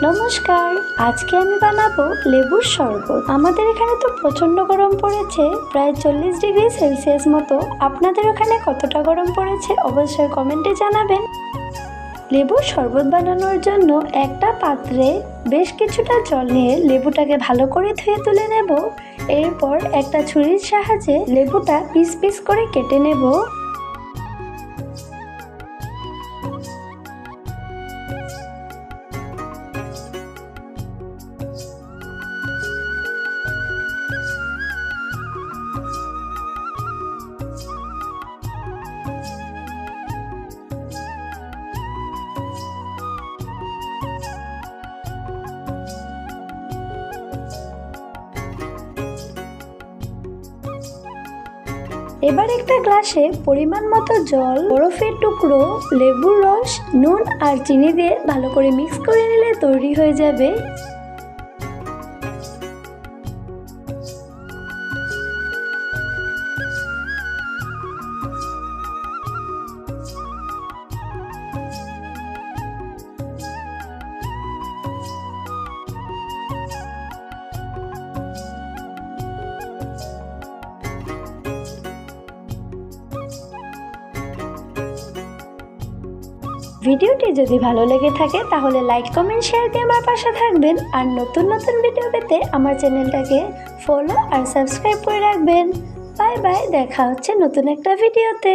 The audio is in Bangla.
নমস্কার, আজকে আমি বানাবো লেবুর শরবত। আমাদের এখানে তো প্রচন্ড গরম পড়েছে, প্রায় 40 ডিগ্রি সেলসিয়াস মতো। আপনাদের ওখানে কতটা গরম পড়েছে অবশ্যই কমেন্টে জানাবেন। লেবুর শরবত বানানোর জন্য একটা পাত্রে বেশ কিছুটা জল নিয়ে লেবুটাকে ভালো করে ধুয়ে তুলে নেব। এরপর একটা ছুরির সাহায্যে লেবুটা পিস পিস করে কেটে নেব। এবার একটা গ্লাসে পরিমাণ মতো জল, বরফের টুকরো, লেবুর রস, নুন আর চিনি দিয়ে ভালো করে মিক্স করে নিলে তৈরি হয়ে যাবে ভিডিওটি যদি ভালো লেগে থাকে তাহলে লাইক, কমেন্ট, শেয়ার দিয়ে আমার পাশে থাকবেন। আর নতুন নতুন ভিডিও পেতে আমার চ্যানেলটাকে ফলো আর সাবস্ক্রাইব করে রাখবেন। বাই বাই, দেখা হচ্ছে নতুন একটা ভিডিওতে।